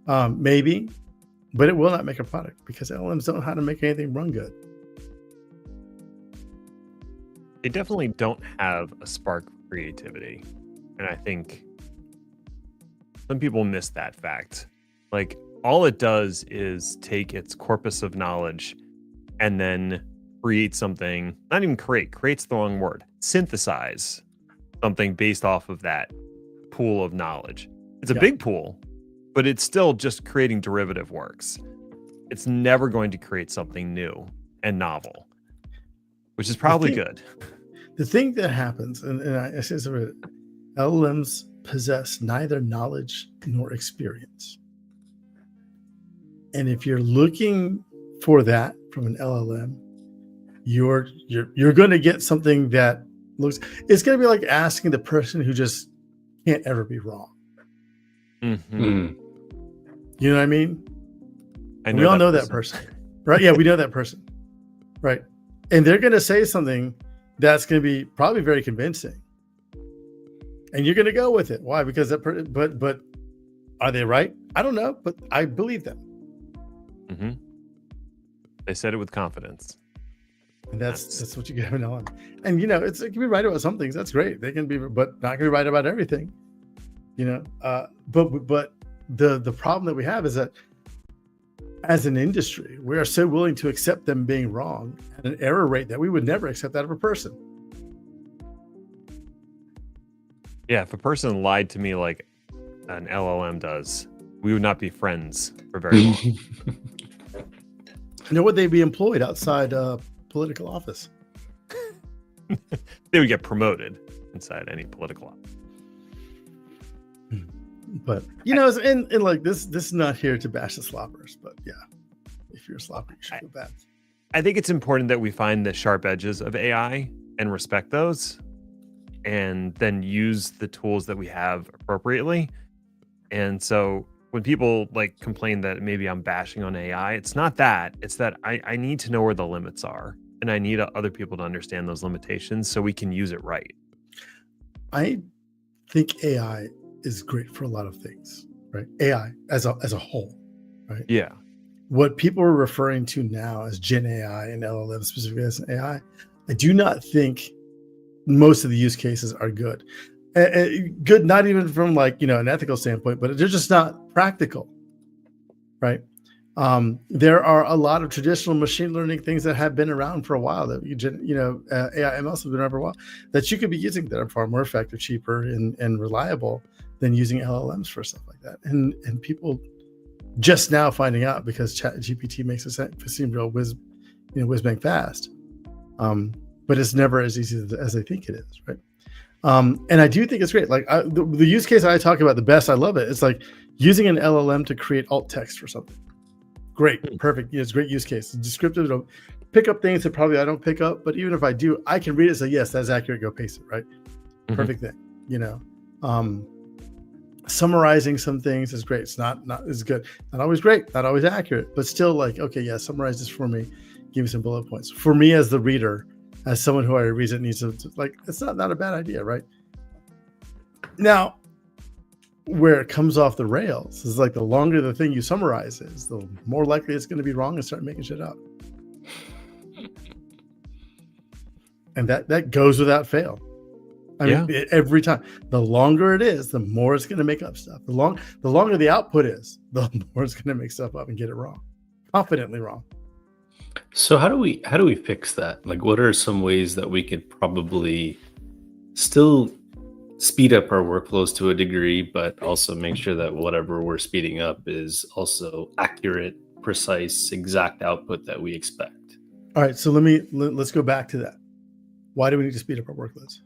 [SPEAKER 3] Maybe, but it will not make a product because LLMs don't know how to make anything run good.
[SPEAKER 2] They definitely don't have a spark of creativity. And I think some people miss that fact. Like, all it does is take its corpus of knowledge and then create something, not even create's the wrong word, synthesize something based off of that pool of knowledge. It's a big pool, but it's still just creating derivative works. It's never going to create something new and novel, which is probably good.
[SPEAKER 3] The thing that happens, and I say this, LLMs possess neither knowledge nor experience. And if you're looking for that from an LLM, you're going to get something that looks. It's going to be like asking the person who just can't ever be wrong.
[SPEAKER 2] Mm-hmm.
[SPEAKER 3] You know what I mean?
[SPEAKER 2] We
[SPEAKER 3] all know that person, right? Yeah, we know that person, right? And they're going to say something that's going to be probably very convincing, and you're going to go with it. Why? Because but are they right? I don't know, but I believe them.
[SPEAKER 2] Mm-hmm. They said it with confidence,
[SPEAKER 3] and that's what you get on. And it can be right about some things. That's great. They can be, but not going to be right about everything. But the problem that we have is that as an industry, we are so willing to accept them being wrong at an error rate that we would never accept out of a person.
[SPEAKER 2] Yeah, if a person lied to me like an LLM does, we would not be friends for very long.
[SPEAKER 3] Would they be employed outside political office?
[SPEAKER 2] They would get promoted inside any political office.
[SPEAKER 3] But and like this is not here to bash the sloppers, but yeah, if you're a slopper, you should feel bad.
[SPEAKER 2] I think it's important that we find the sharp edges of AI and respect those, and then use the tools that we have appropriately. And so when people like complain that maybe I'm bashing on AI, it's not that. It's that I need to know where the limits are, and I need other people to understand those limitations so we can use it right.
[SPEAKER 3] I think AI is great for a lot of things, right? AI as a whole, right?
[SPEAKER 2] Yeah.
[SPEAKER 3] What people are referring to now as GenAI and LLM specifically as an AI, I do not think most of the use cases are good. Good, not even from like, an ethical standpoint, but they're just not practical, right? There are a lot of traditional machine learning things that have been around for a while that AI ML has been around for a while that you could be using that are far more effective, cheaper, and reliable than using LLMs for stuff like that. And people just now finding out because ChatGPT makes it seem real whiz bang fast. But it's never as easy as I think it is, right? And I do think it's great. Like the use case I talk about the best, I love it. It's like using an LLM to create alt text for something. Great, perfect. It's a great use case. It's descriptive. It'll pick up things that probably I don't pick up, but even if I do, I can read it and say, yes, that's accurate. Go paste it, right? Mm-hmm. Perfect thing. Summarizing some things is great. It's not as good. Not always great, not always accurate, but still like, okay, yeah, summarize this for me. Give me some bullet points. For me as the reader, as someone who I reads it needs to like, it's not a bad idea, right? Now, where it comes off the rails is like the longer the thing you summarize is, the more likely it's going to be wrong and start making shit up. And that goes without fail. I mean, every time. The longer it is, the more it's going to make up stuff. The longer the output is, the more it's going to make stuff up and get it wrong, confidently wrong.
[SPEAKER 1] So how do we fix that? Like, what are some ways that we could probably still speed up our workflows to a degree, but also make sure that whatever we're speeding up is also accurate, precise, exact output that we expect?
[SPEAKER 3] All right, so let's go back to that. Why do we need to speed up our workloads?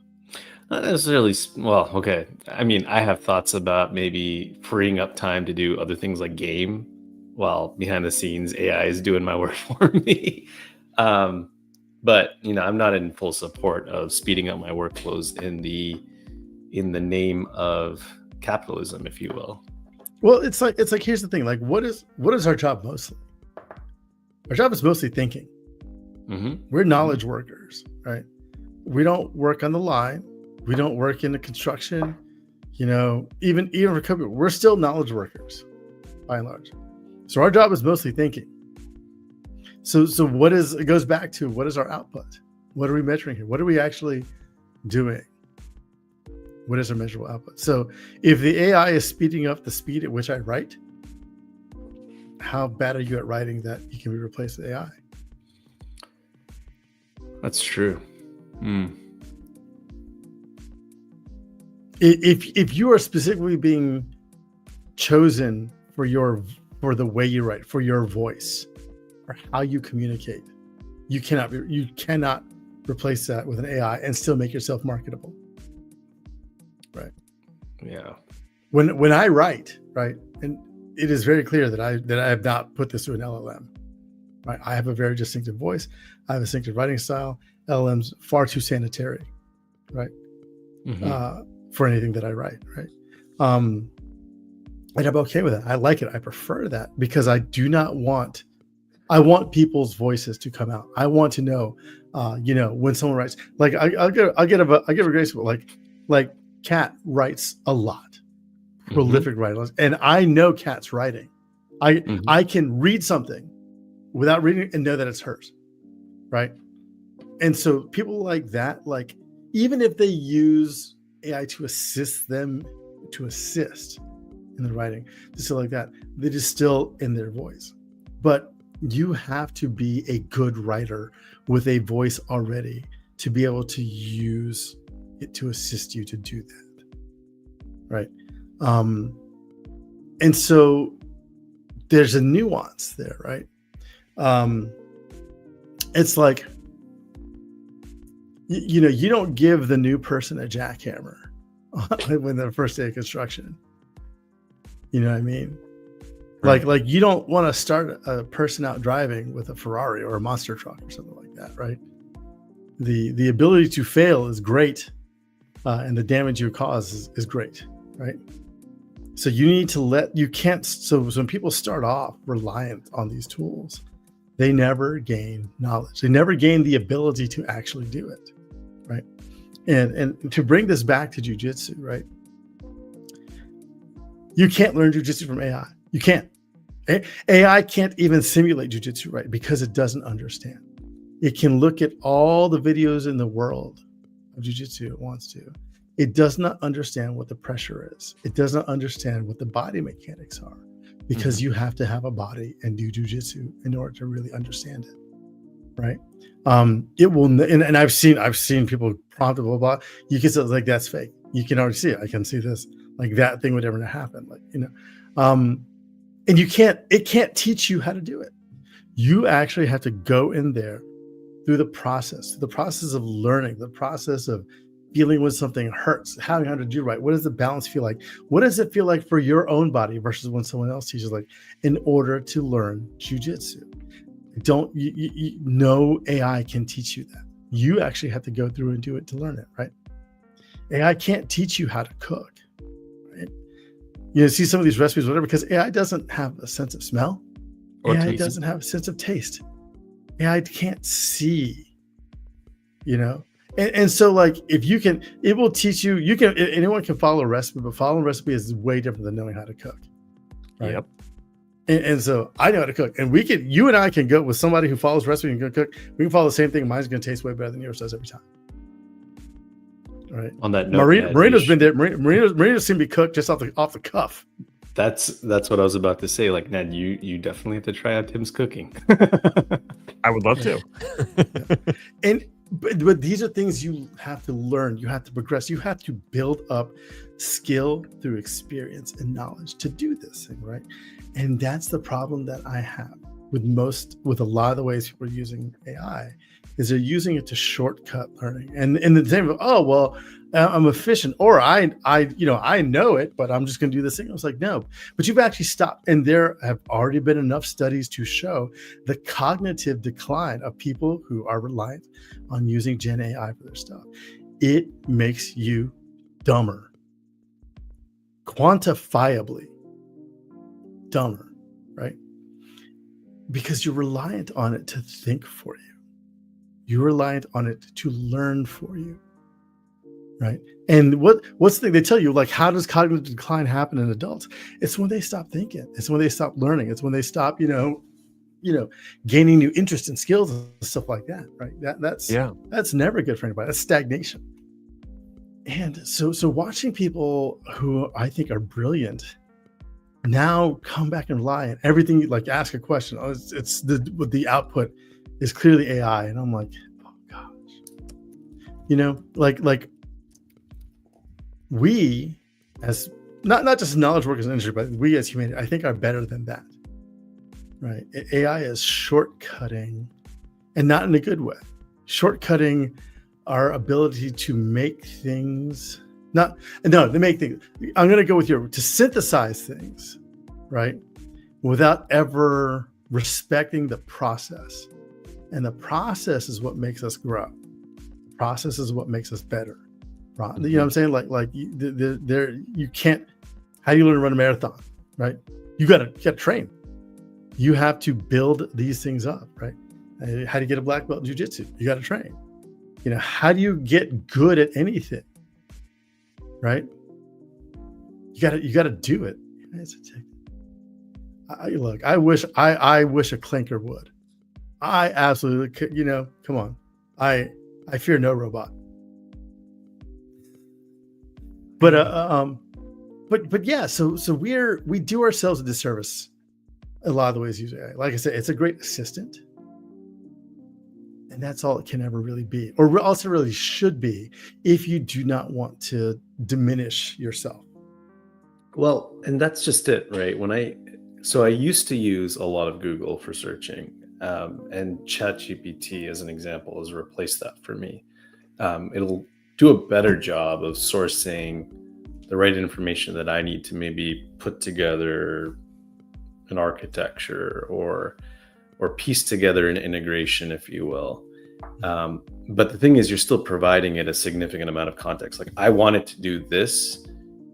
[SPEAKER 1] Not necessarily. Well, okay. I mean, I have thoughts about maybe freeing up time to do other things like game, while behind the scenes AI is doing my work for me. But I'm not in full support of speeding up my workflows in the name of capitalism, if you will.
[SPEAKER 3] Well, it's like here's the thing. Like, what is our job mostly? Our job is mostly thinking.
[SPEAKER 1] Mm-hmm.
[SPEAKER 3] We're knowledge workers, right? We don't work on the line. We don't work in the construction. Even for company, we're still knowledge workers, by and large. So our job is mostly thinking. So it goes back to what is our output? What are we measuring here? What are we actually doing? What is our measurable output? So if the AI is speeding up the speed at which I write, how bad are you at writing that you can be replaced with AI?
[SPEAKER 1] That's true.
[SPEAKER 3] If you are specifically being chosen for the way you write, for your voice, or how you communicate, you cannot replace that with an AI and still make yourself marketable. Right.
[SPEAKER 1] Yeah.
[SPEAKER 3] When I write, right, and it is very clear that I have not put this through an LLM. Right. I have a very distinctive voice. I have a distinctive writing style. LLM's far too sanitary, right? For anything that I write, right? And I'm okay with it. I like it. I prefer that because I want people's voices to come out. I want to know, when someone writes, like I'll give a great example. Like Kat writes a lot, prolific writers, and I know Kat's writing. I can read something without reading it and know that it's hers, right? And so people like that, like even if they use AI to assist in the writing, just like that, it is still in their voice. But you have to be a good writer with a voice already to be able to use it to assist you to do that, right? And so there's a nuance there, right? It's like, you don't give the new person a jackhammer when they're first day of construction. You know what I mean? Right. Like you don't want to start a person out driving with a Ferrari or a monster truck or something like that, right? The ability to fail is great, and the damage you cause is great, right? So you need to so when people start off reliant on these tools, they never gain knowledge. They never gain the ability to actually do it, right? And to bring this back to jiu-jitsu, right? You can't learn jiu-jitsu from AI. You can't. AI can't even simulate jiu-jitsu, right? Because it doesn't understand. It can look at all the videos in the world of jiu-jitsu it wants to. It does not understand what the pressure is. It does not understand what the body mechanics are, because you have to have a body and do jiu-jitsu in order to really understand it, right? It will, and I've seen people prompt blah, blah, blah. You can say like, that's fake. You can already see it. I can see this. Like that thing would never happen. Like, and it can't teach you how to do it. You actually have to go in there through the process of learning, the process of feeling when something hurts, how to do right. What does the balance feel like? What does it feel like for your own body versus when someone else teaches, like, in order to learn jiu-jitsu? No AI can teach you that. You actually have to go through and do it to learn it, right? AI can't teach you how to cook, right? See some of these recipes, whatever, because AI doesn't have a sense of smell. Or AI doesn't have a sense of taste. AI can't see, And so, like, if you can, it will teach you. Anyone can follow a recipe, but following a recipe is way different than knowing how to cook. Right? Yep. And so I know how to cook, and you and I can go with somebody who follows recipe and can cook. We can follow the same thing. Mine's going to taste way better than yours does every time. Right.
[SPEAKER 1] On that note,
[SPEAKER 3] Marino's been there. Marino's seen me cook just off the cuff.
[SPEAKER 1] That's what I was about to say. Like, Ned, you definitely have to try out Tim's cooking.
[SPEAKER 2] I would love to.
[SPEAKER 3] But these are things you have to learn. You have to progress. You have to build up skill through experience and knowledge to do this thing, right? And that's the problem that I have with a lot of the ways people are using AI, is they're using it to shortcut learning. And the same, I'm efficient, or I know it, but I'm just going to do this thing. I was like, no, but you've actually stopped. And there have already been enough studies to show the cognitive decline of people who are reliant on using GenAI for their stuff. It makes you dumber, quantifiably dumber, right? Because you're reliant on it to think for you. You're reliant on it to learn for you. Right. And what's the thing they tell you, like, how does cognitive decline happen in adults? It's when they stop thinking. It's when they stop learning. It's when they stop, gaining new interests and skills and stuff like that. Right. That's never good for anybody. That's stagnation. And so watching people who I think are brilliant now come back and lie, and everything, like, ask a question. It's the output is clearly AI. And I'm like, oh God. like we as not just knowledge workers in the industry, but we as humanity, I think are better than that, right? AI is shortcutting, and not in a good way, shortcutting our ability to make things, to make things. I'm going to go with to synthesize things, right? Without ever respecting the process. And the process is what makes us grow. The process is what makes us better. You know what I'm saying? Like you can't, how do you learn to run a marathon, right? You gotta train. You have to build these things up, right? How do you get a black belt in Jiu Jitsu? You got to train. How do you get good at anything, right? You got to do it. Look, I wish a clinker would. I absolutely could, come on. I fear no robot. But yeah, so we do ourselves a disservice a lot of the ways using AI. Like I said, it's a great assistant. And that's all it can ever really be, or also really should be, if you do not want to diminish yourself.
[SPEAKER 1] Well, and that's just it, right? I used to use a lot of Google for searching, and ChatGPT, as an example, has replaced that for me. It'll do a better job of sourcing the right information that I need to maybe put together an architecture or piece together an integration, if you will. But the thing is, you're still providing it a significant amount of context. Like, I want it to do this,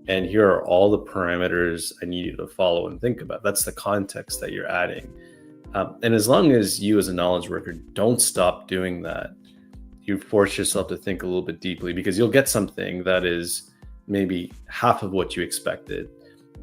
[SPEAKER 1] and here are all the parameters I need you to follow and think about. That's the context that you're adding. And as long as you as a knowledge worker don't stop doing that, you force yourself to think a little bit deeply, because you'll get something that is maybe half of what you expected.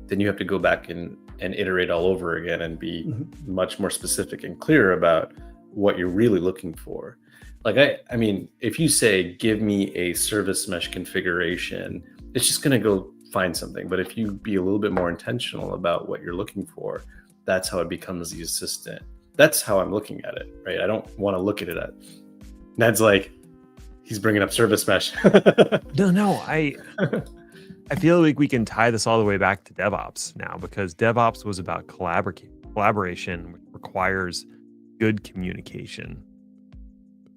[SPEAKER 1] Then you have to go back and iterate all over again and be much more specific and clear about what you're really looking for. Like, I mean, if you say, give me a service mesh configuration, it's just going to go find something. But if you be a little bit more intentional about what you're looking for, that's how it becomes the assistant. That's how I'm looking at it, right? I don't want to look at it at Ned's like, he's bringing up service mesh.
[SPEAKER 2] No, I feel like we can tie this all the way back to DevOps now, because DevOps was about collaboration, which requires good communication.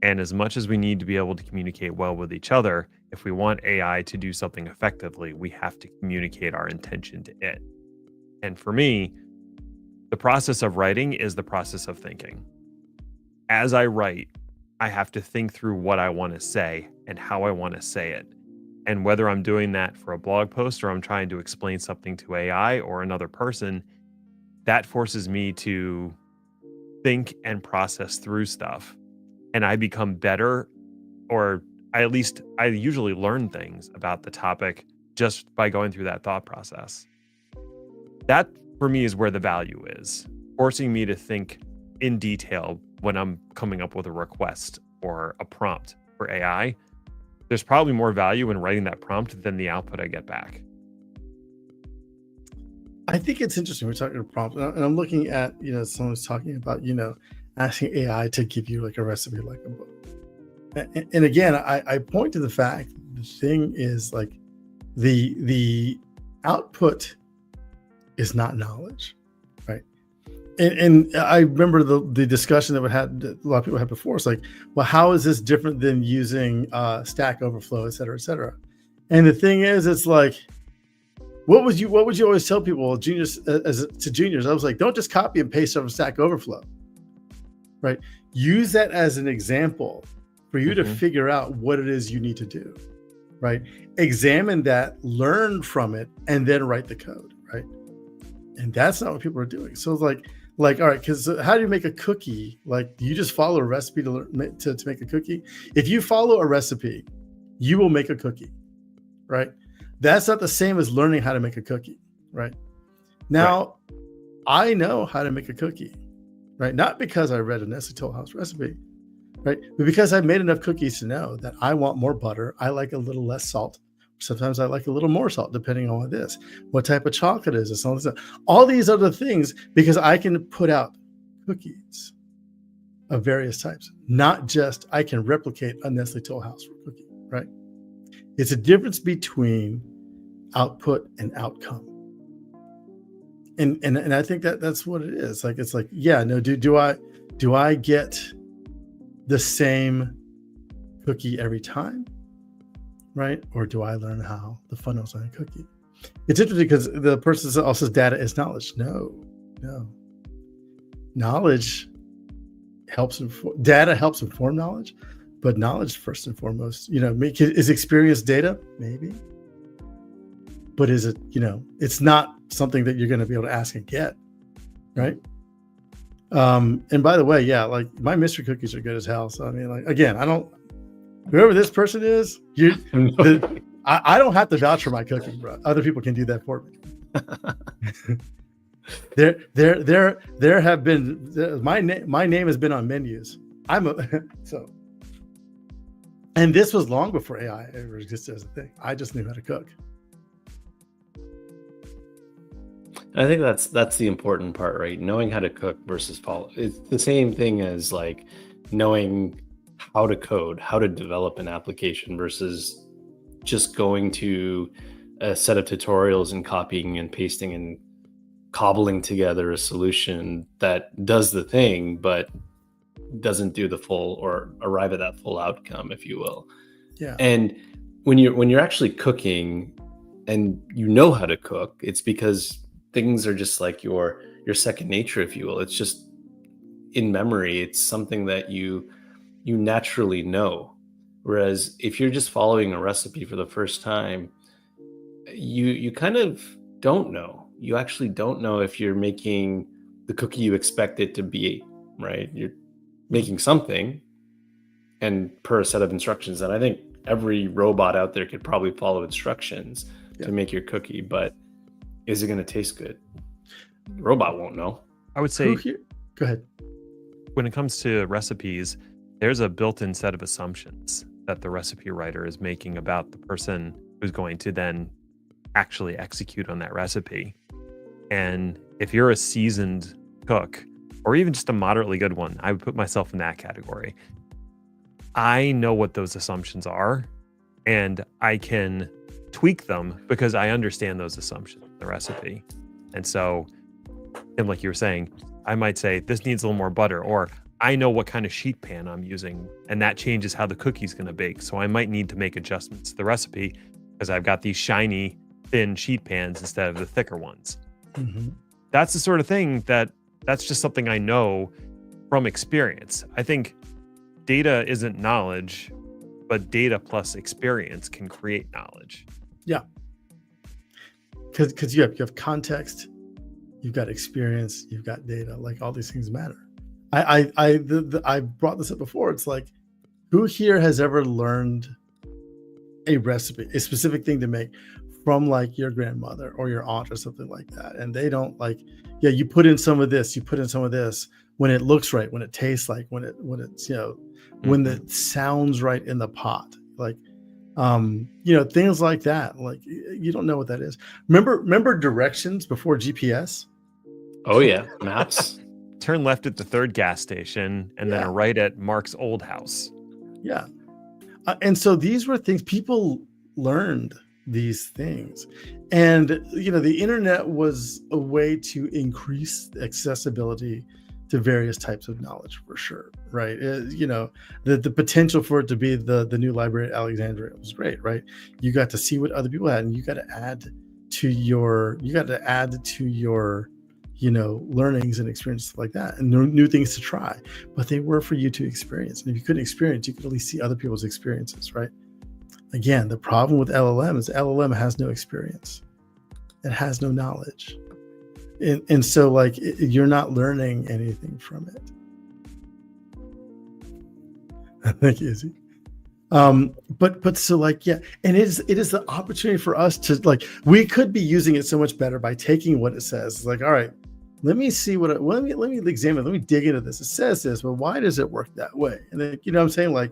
[SPEAKER 2] And as much as we need to be able to communicate well with each other, if we want AI to do something effectively, we have to communicate our intention to it. And for me, the process of writing is the process of thinking. As I write, I have to think through what I want to say and how I want to say it. And whether I'm doing that for a blog post or I'm trying to explain something to AI or another person, that forces me to think and process through stuff. And I become better, or I usually learn things about the topic just by going through that thought process. That, for me, is where the value is, forcing me to think in detail when I'm coming up with a request or a prompt for AI. There's probably more value in writing that prompt than the output I get back.
[SPEAKER 3] I think it's interesting. We're talking about prompts, and I'm looking at, someone's talking about, asking AI to give you like a recipe, like a book. And again, I point to the fact, the thing is, like, the output is not knowledge, right? And I remember the discussion that a lot of people had before. It's like, well, how is this different than using Stack Overflow, et cetera, et cetera? And the thing is, it's like, what would you always tell people, juniors, to juniors? I was like, don't just copy and paste from Stack Overflow, right? Use that as an example for you to figure out what it is you need to do, right? Examine that, learn from it, and then write the code, right? And that's not what people are doing. So it's like, all right, because how do you make a cookie? Like, do you just follow a recipe to make a cookie? If you follow a recipe, you will make a cookie, right? That's not the same as learning how to make a cookie, right? Now, right. I know how to make a cookie, right? Not because I read a Nestle Toll House recipe, right? But because I've made enough cookies to know that I want more butter. I like a little less salt. Sometimes I like a little more salt, depending on what type of chocolate is it. All these other things, because I can put out cookies of various types, not just I can replicate a Nestle Toll House cookie, right? It's a difference between output and outcome. And I think that's what it is. Like, it's like, yeah, no, do I get the same cookie every time, right? Or do I learn how the fundamentals on a cookie? It's interesting because the person also says data is knowledge. No. Knowledge helps data helps inform knowledge, but knowledge first and foremost, is experience data? Maybe. But is it, it's not something that you're going to be able to ask and get, right? And by the way, yeah, like my mystery cookies are good as hell. So I mean, like, again, whoever this person is, I don't have to vouch for my cooking, bro. Other people can do that for me. There have been my name has been on menus. So, and this was long before AI ever existed as a thing. I just knew how to cook.
[SPEAKER 1] I think that's the important part, right? Knowing how to cook versus follow. It's the same thing as like knowing how to code, how to develop an application versus just going to a set of tutorials and copying and pasting and cobbling together a solution that does the thing, but doesn't do the full or arrive at that full outcome, if you will.
[SPEAKER 3] Yeah.
[SPEAKER 1] And when you're actually cooking and you know how to cook, it's because things are just like your second nature, if you will. It's just in memory. It's something that you naturally know. Whereas if you're just following a recipe for the first time, you kind of don't know. You actually don't know if you're making the cookie you expect it to be, right? You're making something and per a set of instructions. And I think every robot out there could probably follow instructions to make your cookie, but is it going to taste good? The robot won't know.
[SPEAKER 2] I would say,
[SPEAKER 3] go ahead.
[SPEAKER 2] When it comes to recipes, there's a built-in set of assumptions that the recipe writer is making about the person who's going to then actually execute on that recipe. And if you're a seasoned cook, or even just a moderately good one, I would put myself in that category. I know what those assumptions are, and I can tweak them because I understand those assumptions in the recipe. And so, and like you were saying, I might say this needs a little more butter, or I know what kind of sheet pan I'm using, and that changes how the cookie's going to bake. So I might need to make adjustments to the recipe because I've got these shiny, thin sheet pans instead of the thicker ones.
[SPEAKER 3] Mm-hmm.
[SPEAKER 2] That's the sort of thing that's just something I know from experience. I think data isn't knowledge, but data plus experience can create knowledge.
[SPEAKER 3] Yeah. Because you have context, you've got experience, you've got data. Like, all these things matter. I brought this up before. It's like, who here has ever learned a recipe, a specific thing to make from like your grandmother or your aunt or something like that? And they don't like, yeah, you put in some of this, when it looks right, when it tastes like, when it's, when it sounds right in the pot, like, things like that. Like, you don't know what that is. Remember directions before GPS?
[SPEAKER 1] Oh yeah. Maps.
[SPEAKER 2] Turn left at the third gas station and then a right at Mark's old house.
[SPEAKER 3] Yeah. And so these were things people learned, these things. And, the internet was a way to increase accessibility to various types of knowledge, for sure. Right. The potential for it to be the new library at Alexandria was great. Right. You got to see what other people had, and you got to add to your learnings and experiences like that, and new things to try, but they were for you to experience. And if you couldn't experience, you could at least see other people's experiences, right? Again, the problem with LLM is LLM has no experience. It has no knowledge. And so like, you're not learning anything from it. Thank you, Izzy. But so like, yeah, and it is the opportunity for us to like, we could be using it so much better by taking what it says. Like, all right, let me see let me examine, let me dig into this. It says this, but why does it work that way? And then, what I'm saying? Like,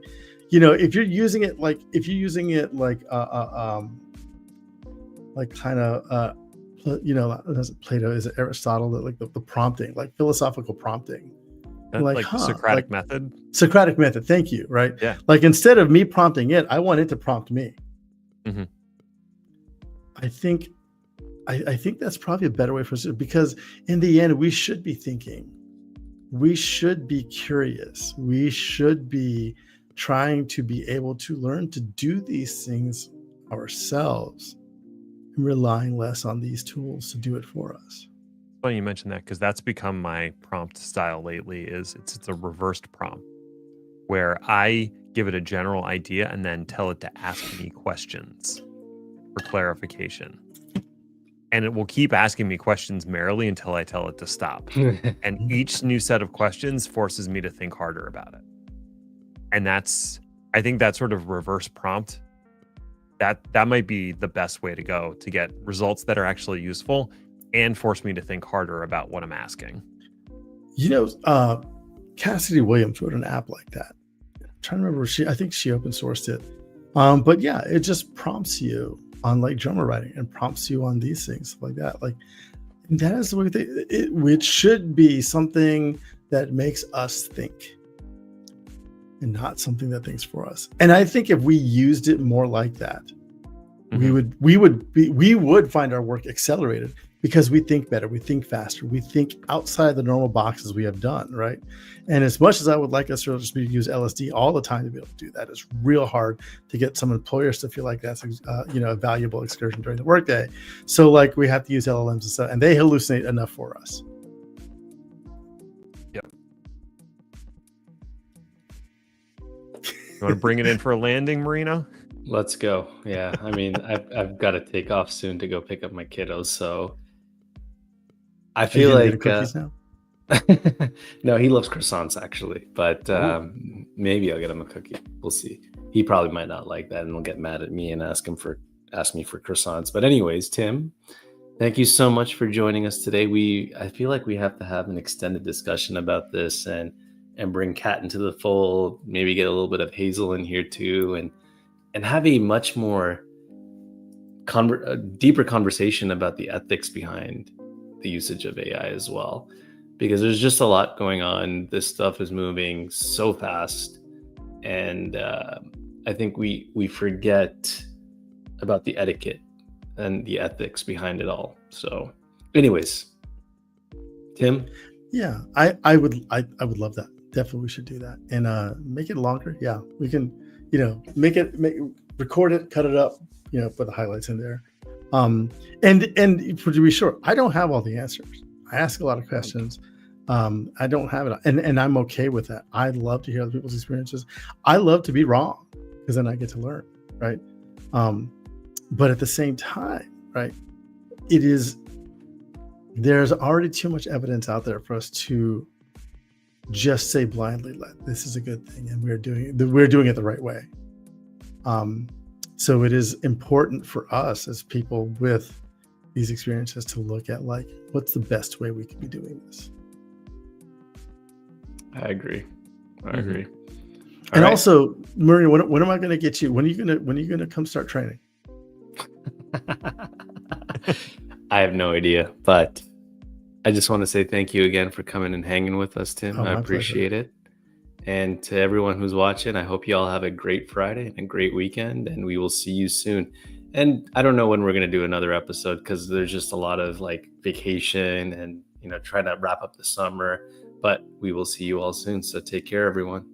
[SPEAKER 3] if you're using it like kind of, Plato, is it Aristotle, that like the prompting, like philosophical prompting, Like,
[SPEAKER 2] like the
[SPEAKER 3] huh,
[SPEAKER 2] Socratic
[SPEAKER 3] like
[SPEAKER 2] method.
[SPEAKER 3] Socratic method. Thank you. Right.
[SPEAKER 2] Yeah.
[SPEAKER 3] Like instead of me prompting it, I want it to prompt me.
[SPEAKER 2] Mhm.
[SPEAKER 3] I think that's probably a better way for us because in the end, we should be thinking. We should be curious. We should be trying to be able to learn to do these things ourselves and relying less on these tools to do it for us.
[SPEAKER 2] Funny you mentioned that because that's become my prompt style lately. Is it's a reversed prompt where I give it a general idea and then tell it to ask me questions for clarification. And it will keep asking me questions merrily until I tell it to stop. And each new set of questions forces me to think harder about it. And I think that sort of reverse prompt, that might be the best way to go to get results that are actually useful and force me to think harder about what I'm asking.
[SPEAKER 3] You know, Cassidy Williams wrote an app like that. I'm trying to remember, I think she open sourced it. But yeah, it just prompts you on like drummer writing and prompts you on these things like that. Like that is the way it should be something that makes us think and not something that thinks for us. And I think if we used it more like that, we would find our work accelerated because we think better, we think faster, we think outside the normal boxes we have done, right? And as much as I would like us to just use LSD all the time to be able to do that, it's real hard to get some employers to feel like that's a valuable excursion during the workday. So like we have to use LLMs and stuff, and they hallucinate enough for us.
[SPEAKER 2] Yep. You want to bring it in for a landing, Marino?
[SPEAKER 1] Let's go. Yeah, I mean, I've got to take off soon to go pick up my kiddos, so I feel like
[SPEAKER 3] cookies now.
[SPEAKER 1] No, he loves croissants actually, but maybe I'll get him a cookie. We'll see. He probably might not like that, and he'll get mad at me and ask me for croissants. But anyways, Tim, thank you so much for joining us today. I feel like we have to have an extended discussion about this and bring Kat into the fold. Maybe get a little bit of Hazel in here too, and have a much more deeper conversation about the ethics behind the usage of AI as well, because there's just a lot going on. This stuff is moving so fast, and I think we forget about the etiquette and the ethics behind it all. So anyways, Tim?
[SPEAKER 3] Yeah, I would love that. Definitely we should do that and make it longer. Yeah, we can, record it, cut it up, put the highlights in there. And to be sure, I don't have all the answers. I ask a lot of questions. I don't have it, and I'm okay with that. I love to hear other people's experiences. I love to be wrong because then I get to learn, right? But at the same time, right, there's already too much evidence out there for us to just say blindly, this is a good thing, and we're doing it the right way. So it is important for us as people with these experiences to look at what's the best way we could be doing this.
[SPEAKER 1] I agree.
[SPEAKER 3] And right. Also, Murray, when am I going to get you? When are you going to come start training?
[SPEAKER 1] I have no idea, but I just want to say thank you again for coming and hanging with us, Tim. I appreciate it. And to everyone who's watching, I hope you all have a great Friday and a great weekend, and we will see you soon. And I don't know when we're going to do another episode because there's just a lot of vacation and, trying to wrap up the summer, but we will see you all soon. So take care, everyone.